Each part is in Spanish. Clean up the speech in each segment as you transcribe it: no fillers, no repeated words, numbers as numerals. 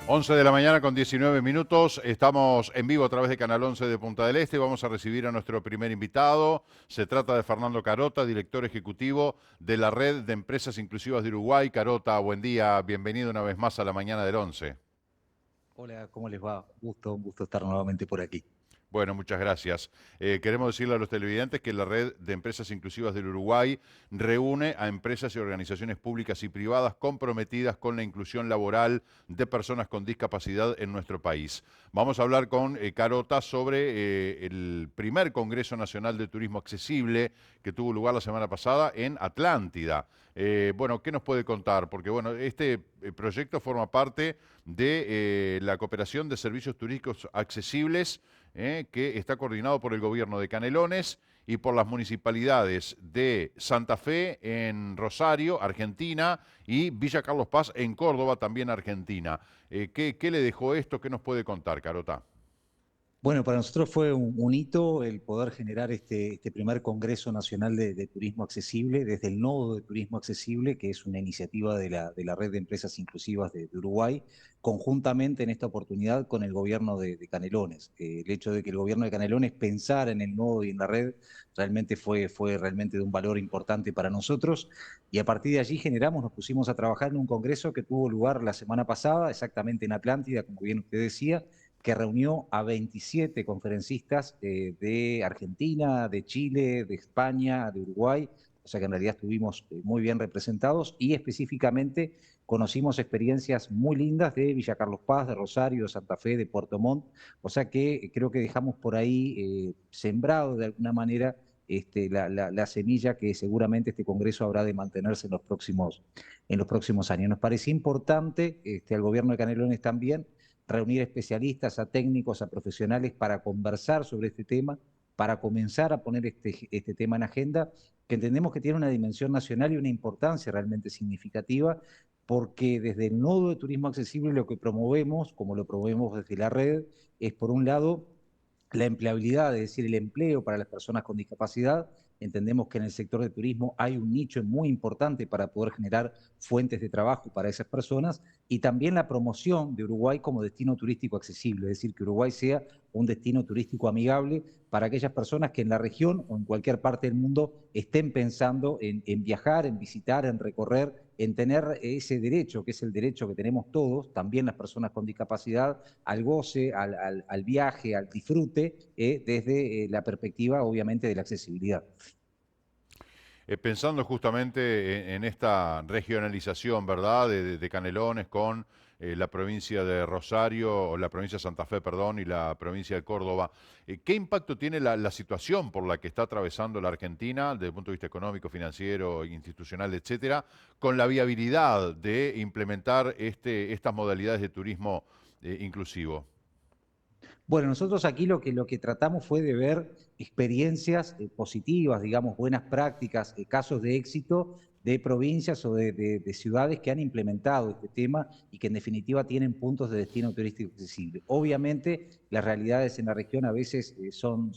11 de la mañana con 19 minutos. Estamos en vivo a través de Canal 11 de Punta del Este. Vamos a recibir a nuestro primer invitado. Se trata de Fernando Carota, director ejecutivo de la Red de Empresas Inclusivas de Uruguay. Carota, buen día. Bienvenido una vez más a la mañana del 11. Hola, ¿cómo les va? Un gusto estar nuevamente por aquí. Bueno, muchas gracias. Queremos decirle a los televidentes que la Red de Empresas Inclusivas del Uruguay reúne a empresas y organizaciones públicas y privadas comprometidas con la inclusión laboral de personas con discapacidad en nuestro país. Vamos a hablar con Carota sobre el primer Congreso Nacional de Turismo Accesible que tuvo lugar la semana pasada en Atlántida. Bueno, ¿qué nos puede contar? Porque bueno, este proyecto forma parte de la cooperación de servicios turísticos accesibles que está coordinado por el gobierno de Canelones y por las municipalidades de Santa Fe en Rosario, Argentina, y Villa Carlos Paz en Córdoba, también Argentina. ¿Qué le dejó esto? ¿Qué nos puede contar, Carota? Bueno, para nosotros fue un hito el poder generar este primer Congreso Nacional de Turismo Accesible desde el Nodo de Turismo Accesible, que es una iniciativa de la Red de Empresas Inclusivas de Uruguay, conjuntamente en esta oportunidad con el gobierno de Canelones. El hecho de que el gobierno de Canelones pensara en el Nodo y en la red realmente fue realmente de un valor importante para nosotros, y a partir de allí nos pusimos a trabajar en un congreso que tuvo lugar la semana pasada, exactamente en Atlántida, como bien usted decía, que reunió a 27 conferencistas de Argentina, de Chile, de España, de Uruguay, o sea que en realidad estuvimos muy bien representados y específicamente conocimos experiencias muy lindas de Villa Carlos Paz, de Rosario, de Santa Fe, de Puerto Montt, o sea que creo que dejamos por ahí sembrado de alguna manera la semilla que seguramente este Congreso habrá de mantenerse en los próximos años. Nos parecía importante, al gobierno de Canelones también, reunir especialistas, a técnicos, a profesionales para conversar sobre este tema, para comenzar a poner este tema en agenda, que entendemos que tiene una dimensión nacional y una importancia realmente significativa, porque desde el nodo de turismo accesible lo que promovemos, como lo promovemos desde la red, es por un lado la empleabilidad, es decir, el empleo para las personas con discapacidad. Entendemos que en el sector de turismo hay un nicho muy importante para poder generar fuentes de trabajo para esas personas y también la promoción de Uruguay como destino turístico accesible, es decir, que Uruguay sea un destino turístico amigable para aquellas personas que en la región o en cualquier parte del mundo estén pensando en viajar, en visitar, en recorrer, en tener ese derecho, que es el derecho que tenemos todos, también las personas con discapacidad, al goce, al viaje, al disfrute, desde la perspectiva, obviamente, de la accesibilidad. Pensando justamente en esta regionalización, ¿verdad?, de Canelones con la provincia de Rosario, o la provincia de Santa Fe, perdón, y la provincia de Córdoba, ¿qué impacto tiene la situación por la que está atravesando la Argentina desde el punto de vista económico, financiero, institucional, etcétera, con la viabilidad de implementar estas modalidades de turismo inclusivo? Bueno, nosotros aquí lo que tratamos fue de ver experiencias positivas, digamos, buenas prácticas, casos de éxito de provincias o de ciudades que han implementado este tema y que en definitiva tienen puntos de destino turístico accesible. Obviamente, las realidades en la región a veces son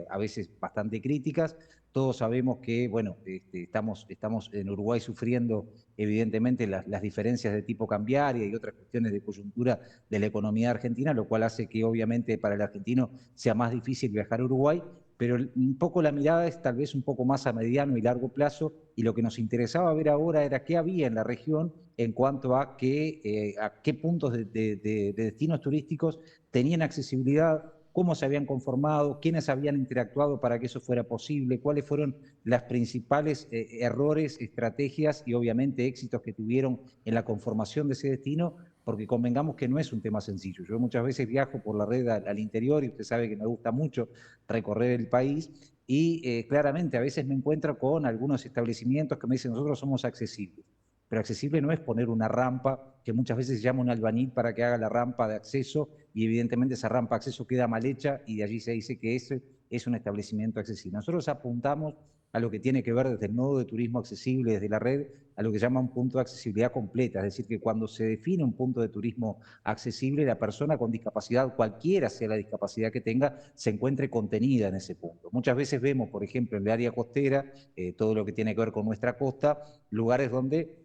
a veces bastante críticas. Todos sabemos que, bueno, estamos en Uruguay sufriendo evidentemente las diferencias de tipo cambiaria y otras cuestiones de coyuntura de la economía argentina, lo cual hace que obviamente para el argentino sea más difícil viajar a Uruguay, pero un poco la mirada es tal vez un poco más a mediano y largo plazo, y lo que nos interesaba ver ahora era qué había en la región en cuanto a qué puntos de destinos turísticos tenían accesibilidad, cómo se habían conformado, quiénes habían interactuado para que eso fuera posible, cuáles fueron las principales errores, estrategias y obviamente éxitos que tuvieron en la conformación de ese destino, porque convengamos que no es un tema sencillo. Yo muchas veces viajo por la red al interior y usted sabe que me gusta mucho recorrer el país y claramente a veces me encuentro con algunos establecimientos que me dicen nosotros somos accesibles. Pero accesible no es poner una rampa que muchas veces se llama un albañil para que haga la rampa de acceso y evidentemente esa rampa de acceso queda mal hecha y de allí se dice que ese es un establecimiento accesible. Nosotros apuntamos a lo que tiene que ver desde el nodo de turismo accesible, desde la red, a lo que llama un punto de accesibilidad completa, es decir, que cuando se define un punto de turismo accesible, la persona con discapacidad, cualquiera sea la discapacidad que tenga, se encuentre contenida en ese punto. Muchas veces vemos, por ejemplo, en el área costera, todo lo que tiene que ver con nuestra costa, lugares donde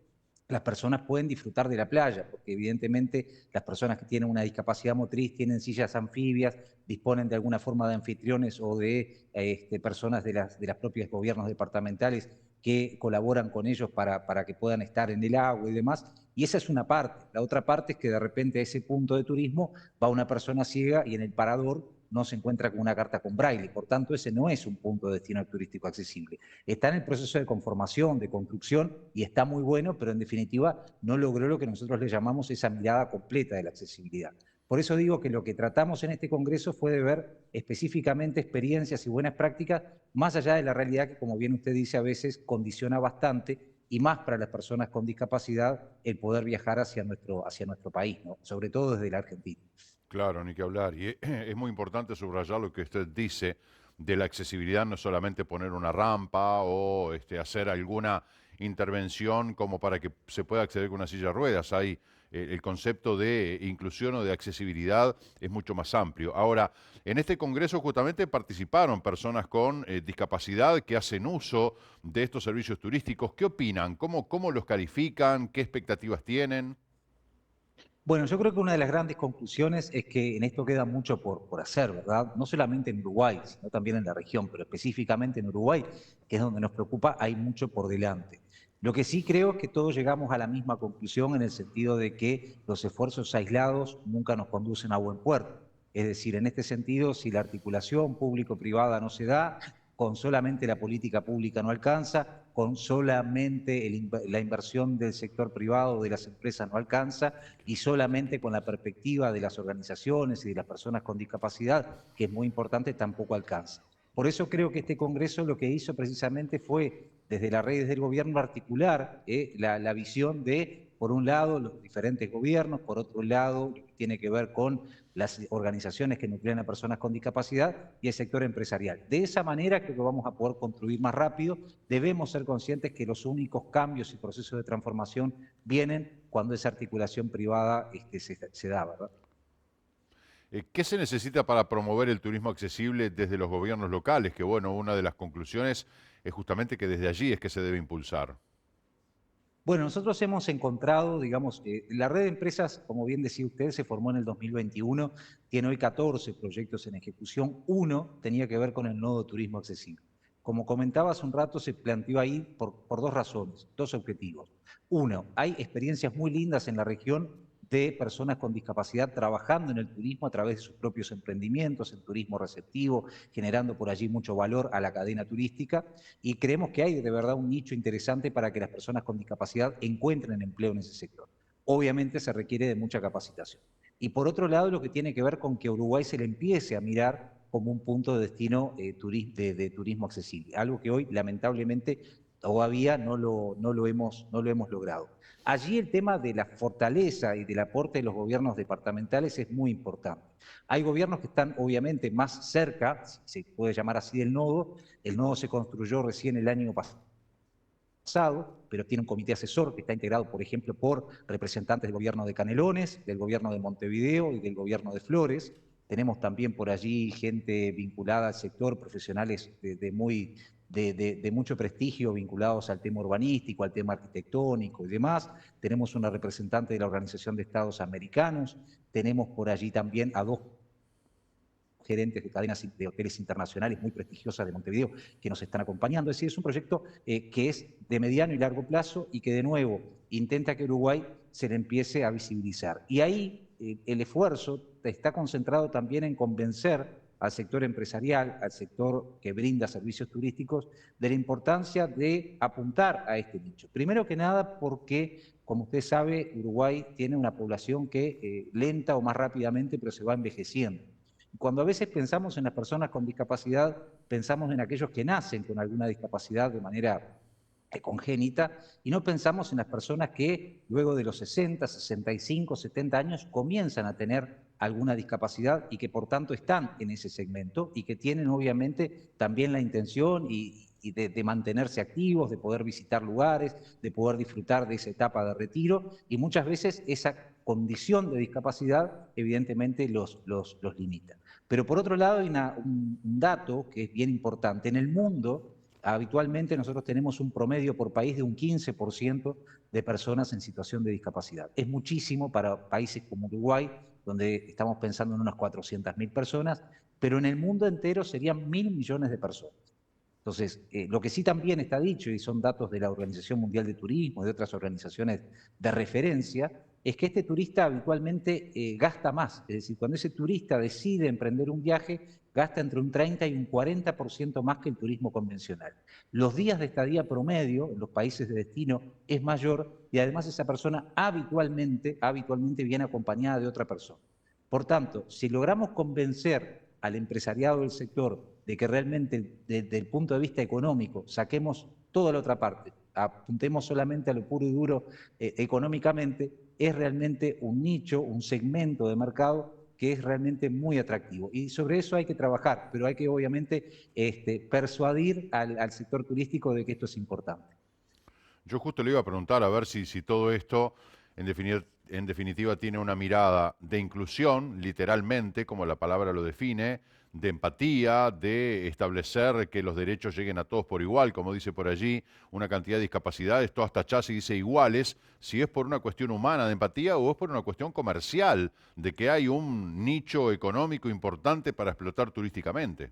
las personas pueden disfrutar de la playa, porque evidentemente las personas que tienen una discapacidad motriz tienen sillas anfibias, disponen de alguna forma de anfitriones o de personas de las propias gobiernos departamentales que colaboran con ellos para que puedan estar en el agua y demás. Y esa es una parte. La otra parte es que de repente a ese punto de turismo va una persona ciega y en el parador no se encuentra con una carta con braille. Por tanto, ese no es un punto de destino turístico accesible. Está en el proceso de conformación, de construcción, y está muy bueno, pero en definitiva no logró lo que nosotros le llamamos esa mirada completa de la accesibilidad. Por eso digo que lo que tratamos en este congreso fue de ver específicamente experiencias y buenas prácticas, más allá de la realidad que, como bien usted dice, a veces condiciona bastante, y más para las personas con discapacidad, el poder viajar hacia nuestro país, ¿no? Sobre todo desde la Argentina. Claro, ni que hablar. Y es muy importante subrayar lo que usted dice de la accesibilidad, no solamente poner una rampa o hacer alguna intervención como para que se pueda acceder con una silla de ruedas. Hay el concepto de inclusión o de accesibilidad es mucho más amplio. Ahora, en este congreso justamente participaron personas con discapacidad que hacen uso de estos servicios turísticos. ¿Qué opinan? ¿Cómo los califican? ¿Qué expectativas tienen? Bueno, yo creo que una de las grandes conclusiones es que en esto queda mucho por hacer, ¿verdad? No solamente en Uruguay, sino también en la región, pero específicamente en Uruguay, que es donde nos preocupa, hay mucho por delante. Lo que sí creo es que todos llegamos a la misma conclusión en el sentido de que los esfuerzos aislados nunca nos conducen a buen puerto. Es decir, en este sentido, si la articulación público-privada no se da, con solamente la política pública no alcanza, con solamente la inversión del sector privado, de las empresas no alcanza, y solamente con la perspectiva de las organizaciones y de las personas con discapacidad, que es muy importante, tampoco alcanza. Por eso creo que este Congreso lo que hizo precisamente fue, desde las redes del gobierno, articular la visión de, por un lado, los diferentes gobiernos, por otro lado, lo que tiene que ver con las organizaciones que nuclean a personas con discapacidad y el sector empresarial. De esa manera creo que vamos a poder construir más rápido. Debemos ser conscientes que los únicos cambios y procesos de transformación vienen cuando esa articulación privada se da, ¿verdad? ¿Qué se necesita para promover el turismo accesible desde los gobiernos locales? Que bueno, una de las conclusiones es justamente que desde allí es que se debe impulsar. Bueno, nosotros hemos encontrado, digamos, la red de empresas, como bien decía usted, se formó en el 2021, tiene hoy 14 proyectos en ejecución. Uno tenía que ver con el nodo turismo accesible. Como comentaba hace un rato, se planteó ahí por dos razones, dos objetivos. Uno, hay experiencias muy lindas en la región de personas con discapacidad trabajando en el turismo a través de sus propios emprendimientos, el turismo receptivo, generando por allí mucho valor a la cadena turística, y creemos que hay de verdad un nicho interesante para que las personas con discapacidad encuentren empleo en ese sector. Obviamente se requiere de mucha capacitación. Y por otro lado, lo que tiene que ver con que Uruguay se le empiece a mirar como un punto de destino de turismo accesible, algo que hoy lamentablemente todavía no lo hemos logrado. Allí el tema de la fortaleza y del aporte de los gobiernos departamentales es muy importante. Hay gobiernos que están obviamente más cerca, si se puede llamar así, del nodo. El nodo se construyó recién el año pasado, pero tiene un comité asesor que está integrado, por ejemplo, por representantes del gobierno de Canelones, del gobierno de Montevideo y del gobierno de Flores. Tenemos también por allí gente vinculada al sector, profesionales de mucho prestigio vinculados al tema urbanístico, al tema arquitectónico y demás. Tenemos una representante de la Organización de Estados Americanos. Tenemos por allí también a dos gerentes de cadenas de hoteles internacionales muy prestigiosas de Montevideo que nos están acompañando. Es decir, es un proyecto que es de mediano y largo plazo y que de nuevo intenta que Uruguay se le empiece a visibilizar. Y ahí el esfuerzo está concentrado también en convencer al sector empresarial, al sector que brinda servicios turísticos, de la importancia de apuntar a este nicho. Primero que nada porque, como usted sabe, Uruguay tiene una población que lenta o más rápidamente, pero se va envejeciendo. Cuando a veces pensamos en las personas con discapacidad, pensamos en aquellos que nacen con alguna discapacidad de manera congénita, y no pensamos en las personas que luego de los 60, 65, 70 años comienzan a tener alguna discapacidad y que por tanto están en ese segmento y que tienen obviamente también la intención de mantenerse activos, de poder visitar lugares, de poder disfrutar de esa etapa de retiro, y muchas veces esa condición de discapacidad evidentemente los limita. Pero por otro lado hay un dato que es bien importante. En el mundo Habitualmente nosotros tenemos un promedio por país de un 15% de personas en situación de discapacidad. Es muchísimo para países como Uruguay, donde estamos pensando en unas 400.000 personas, pero en el mundo entero serían 1.000 millones de personas. Entonces, lo que sí también está dicho, y son datos de la Organización Mundial de Turismo y de otras organizaciones de referencia, es que este turista habitualmente gasta más. Es decir, cuando ese turista decide emprender un viaje, gasta entre un 30 y un 40% más que el turismo convencional. Los días de estadía promedio en los países de destino es mayor y además esa persona habitualmente viene acompañada de otra persona. Por tanto, si logramos convencer al empresariado del sector de que realmente desde el punto de vista económico saquemos toda la otra parte, apuntemos solamente a lo puro y duro económicamente, es realmente un nicho, un segmento de mercado que es realmente muy atractivo. Y sobre eso hay que trabajar, pero hay que obviamente persuadir al sector turístico de que esto es importante. Yo justo le iba a preguntar a ver si todo esto, en definitiva, tiene una mirada de inclusión, literalmente, como la palabra lo define, de empatía, de establecer que los derechos lleguen a todos por igual, como dice por allí, una cantidad de discapacidades, todas tachadas y dice iguales, si es por una cuestión humana de empatía o es por una cuestión comercial, de que hay un nicho económico importante para explotar turísticamente.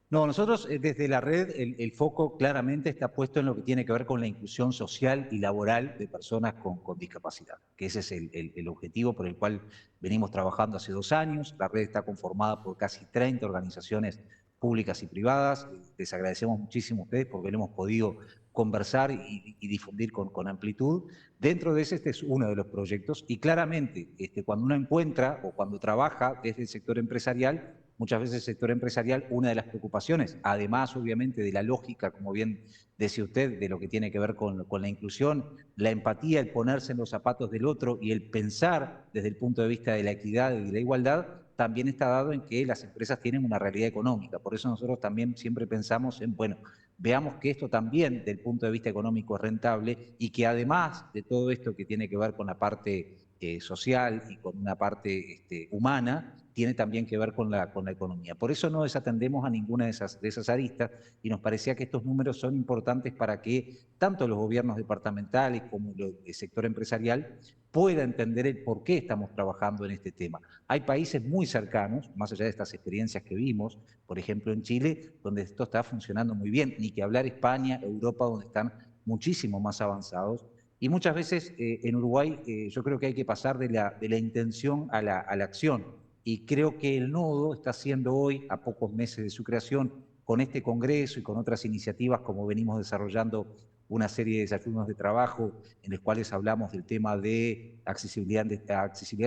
No, nosotros desde la red el foco claramente está puesto en lo que tiene que ver con la inclusión social y laboral de personas con discapacidad, que ese es el objetivo por el cual venimos trabajando hace 2 años. La red está conformada por casi 30 organizaciones públicas y privadas. Les agradecemos muchísimo a ustedes porque lo hemos podido conversar y difundir con amplitud. Dentro de ese, este es uno de los proyectos y claramente cuando uno encuentra o cuando trabaja desde el sector empresarial, muchas veces el sector empresarial, una de las preocupaciones, además obviamente de la lógica, como bien decía usted, de lo que tiene que ver con la inclusión, la empatía, el ponerse en los zapatos del otro y el pensar desde el punto de vista de la equidad y de la igualdad, también está dado en que las empresas tienen una realidad económica. Por eso nosotros también siempre pensamos en, bueno, veamos que esto también, desde el punto de vista económico, es rentable y que además de todo esto que tiene que ver con la parte social y con una parte humana, tiene también que ver con la economía. Por eso no desatendemos a ninguna de esas aristas y nos parecía que estos números son importantes para que tanto los gobiernos departamentales como el sector empresarial pueda entender el por qué estamos trabajando en este tema. Hay países muy cercanos, más allá de estas experiencias que vimos, por ejemplo en Chile, donde esto está funcionando muy bien, ni que hablar España, Europa, donde están muchísimo más avanzados. Y muchas veces en Uruguay yo creo que hay que pasar de la intención a la acción. Y creo que el nodo está haciendo hoy, a pocos meses de su creación, con este congreso y con otras iniciativas, como venimos desarrollando una serie de desayunos de trabajo en los cuales hablamos del tema de accesibilidad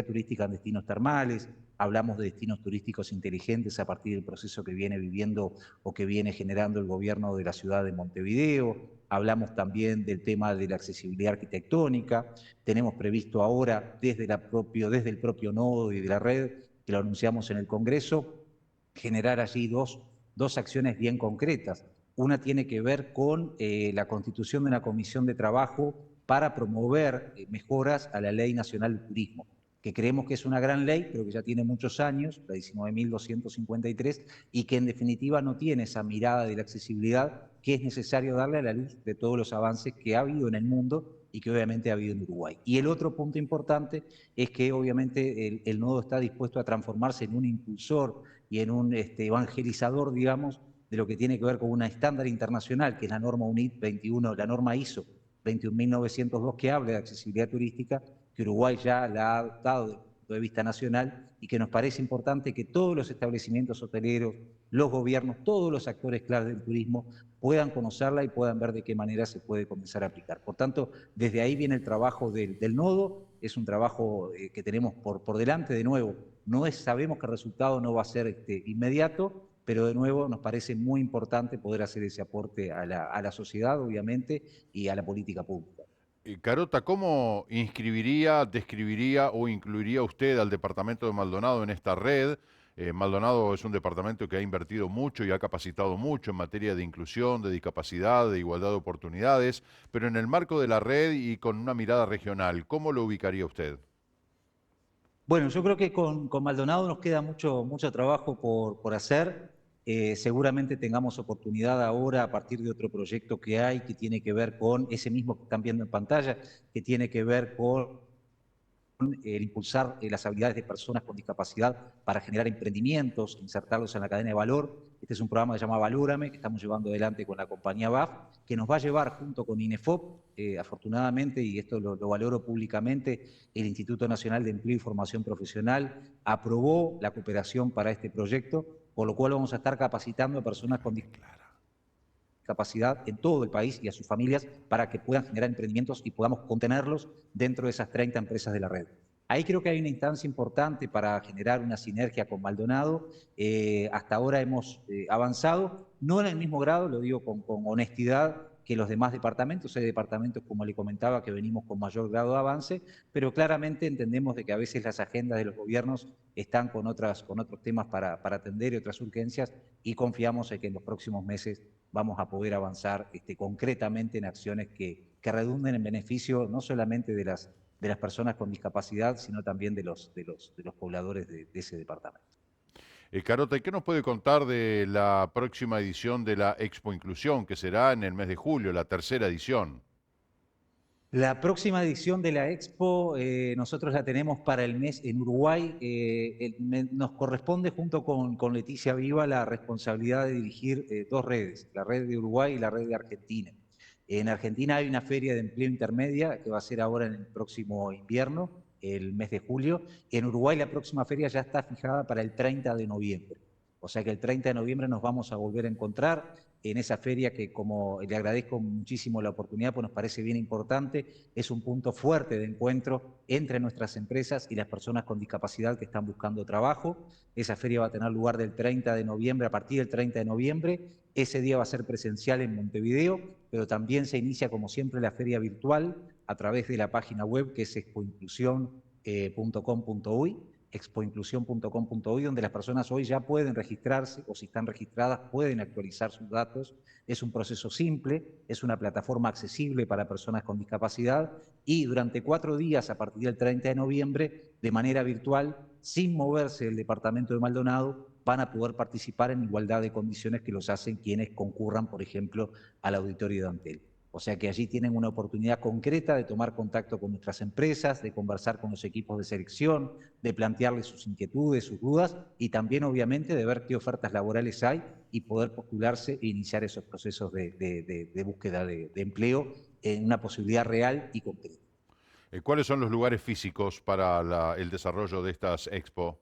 turística en destinos termales, hablamos de destinos turísticos inteligentes a partir del proceso que viene viviendo o que viene generando el gobierno de la ciudad de Montevideo, hablamos también del tema de la accesibilidad arquitectónica, tenemos previsto ahora desde el propio nodo y de la red, que lo anunciamos en el Congreso, generar allí dos acciones bien concretas. Una tiene que ver con la constitución de una comisión de trabajo para promover mejoras a la Ley Nacional de Turismo, que creemos que es una gran ley, pero que ya tiene muchos años, la 19.253, y que en definitiva no tiene esa mirada de la accesibilidad que es necesario darle a la luz de todos los avances que ha habido en el mundo y que obviamente ha habido en Uruguay. Y el otro punto importante es que obviamente el nodo está dispuesto a transformarse en un impulsor y en un evangelizador, digamos, de lo que tiene que ver con una estándar internacional, que es la norma UNIT 21, la norma ISO 21.902, que habla de accesibilidad turística, que Uruguay ya la ha adoptado desde el punto de vista nacional y que nos parece importante que todos los establecimientos hoteleros, los gobiernos, todos los actores claves del turismo puedan conocerla y puedan ver de qué manera se puede comenzar a aplicar. Por tanto, desde ahí viene el trabajo del nodo, es un trabajo que tenemos por delante, de nuevo, sabemos que el resultado no va a ser inmediato, pero de nuevo nos parece muy importante poder hacer ese aporte a la sociedad, obviamente, y a la política pública. Carota, ¿cómo inscribiría, describiría o incluiría usted al departamento de Maldonado en esta red? Maldonado es un departamento que ha invertido mucho y ha capacitado mucho en materia de inclusión, de discapacidad, de igualdad de oportunidades, pero en el marco de la red y con una mirada regional, ¿cómo lo ubicaría usted? Bueno, yo creo que con Maldonado nos queda mucho trabajo por hacer. Seguramente tengamos oportunidad ahora a partir de otro proyecto que hay, que tiene que ver con ese mismo que están viendo en pantalla, que tiene que ver con el impulsar las habilidades de personas con discapacidad para generar emprendimientos, insertarlos en la cadena de valor. Este es un programa que se llama Valórame, que estamos llevando adelante con la compañía BAF, que nos va a llevar junto con INEFOP, afortunadamente, y esto lo valoro públicamente, el Instituto Nacional de Empleo y Formación Profesional aprobó la cooperación para este proyecto, por lo cual vamos a estar capacitando a personas con discapacidad en todo el país y a sus familias para que puedan generar emprendimientos y podamos contenerlos dentro de esas 30 empresas de la red. Ahí creo que hay una instancia importante para generar una sinergia con Maldonado. Hasta ahora hemos avanzado, no en el mismo grado, lo digo con honestidad, que los demás departamentos. Hay departamentos, como le comentaba, que venimos con mayor grado de avance, pero claramente entendemos de que a veces las agendas de los gobiernos están con otros temas para atender y otras urgencias, y confiamos en que en los próximos meses vamos a poder avanzar concretamente en acciones que redunden en beneficio no solamente de las personas con discapacidad, sino también de los pobladores de ese departamento. Carota, ¿y qué nos puede contar de la próxima edición de la Expo Inclusión, que será en el mes de julio, la tercera edición? La próxima edición de la Expo nosotros la tenemos para el mes en Uruguay. Nos corresponde junto con Leticia Viva la responsabilidad de dirigir dos redes, la red de Uruguay y la red de Argentina. En Argentina hay una feria de empleo intermedia que va a ser ahora en el próximo invierno, el mes de julio. En Uruguay la próxima feria ya está fijada para el 30 de noviembre. O sea que el 30 de noviembre nos vamos a volver a encontrar en esa feria que, como le agradezco muchísimo la oportunidad, pues nos parece bien importante, es un punto fuerte de encuentro entre nuestras empresas y las personas con discapacidad que están buscando trabajo. Esa feria va a tener lugar del 30 de noviembre, a partir del 30 de noviembre. Ese día va a ser presencial en Montevideo, pero también se inicia, como siempre, la feria virtual a través de la página web que es expoinclusión.com.uy. expoinclusión.com.uy, donde las personas hoy ya pueden registrarse, o si están registradas pueden actualizar sus datos. Es un proceso simple, es una plataforma accesible para personas con discapacidad, y durante 4 días a partir del 30 de noviembre, de manera virtual, sin moverse del departamento de Maldonado, van a poder participar en igualdad de condiciones que los hacen quienes concurran, por ejemplo, al auditorio de Antel. O sea que allí tienen una oportunidad concreta de tomar contacto con nuestras empresas, de conversar con los equipos de selección, de plantearles sus inquietudes, sus dudas, y también obviamente de ver qué ofertas laborales hay y poder postularse e iniciar esos procesos de búsqueda de empleo en una posibilidad real y concreta. ¿Cuáles son los lugares físicos para el desarrollo de estas expo?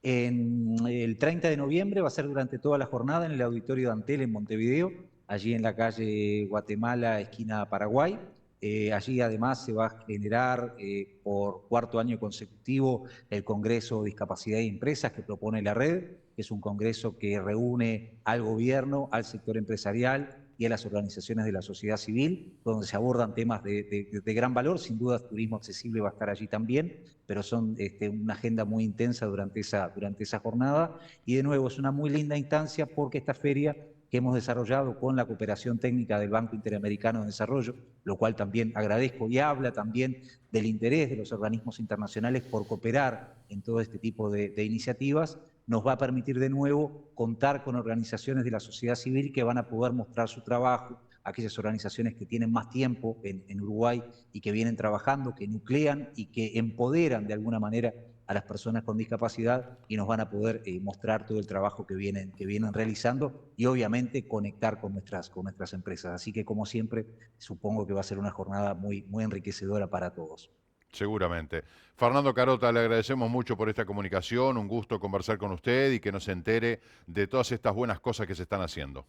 El 30 de noviembre va a ser durante toda la jornada en el Auditorio de Antel en Montevideo, allí en la calle Guatemala, esquina Paraguay. Allí además se va a generar por 4º año consecutivo el Congreso Discapacidad y Empresas que propone la red, que es un congreso que reúne al gobierno, al sector empresarial y a las organizaciones de la sociedad civil, donde se abordan temas de gran valor. Sin duda, turismo accesible va a estar allí también, pero son una agenda muy intensa durante esa jornada. Y de nuevo, es una muy linda instancia porque esta feria que hemos desarrollado con la cooperación técnica del Banco Interamericano de Desarrollo, lo cual también agradezco, y habla también del interés de los organismos internacionales por cooperar en todo este tipo de iniciativas, nos va a permitir de nuevo contar con organizaciones de la sociedad civil que van a poder mostrar su trabajo, aquellas organizaciones que tienen más tiempo en Uruguay y que vienen trabajando, que nuclean y que empoderan de alguna manera a las personas con discapacidad, y nos van a poder mostrar todo el trabajo que vienen realizando, y obviamente conectar con nuestras empresas. Así que, como siempre, supongo que va a ser una jornada muy, muy enriquecedora para todos. Seguramente. Fernando Carota, le agradecemos mucho por esta comunicación, un gusto conversar con usted y que nos entere de todas estas buenas cosas que se están haciendo.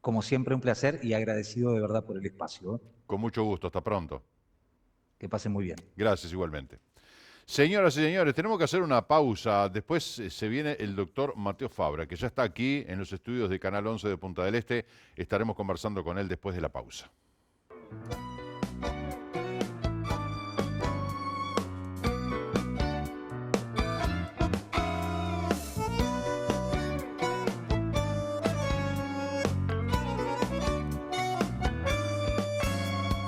Como siempre, un placer y agradecido de verdad por el espacio. Con mucho gusto, hasta pronto. Que pasen muy bien. Gracias igualmente. Señoras y señores, tenemos que hacer una pausa. Después se viene el doctor Mateo Fabra, que ya está aquí en los estudios de Canal 11 de Punta del Este. Estaremos conversando con él después de la pausa.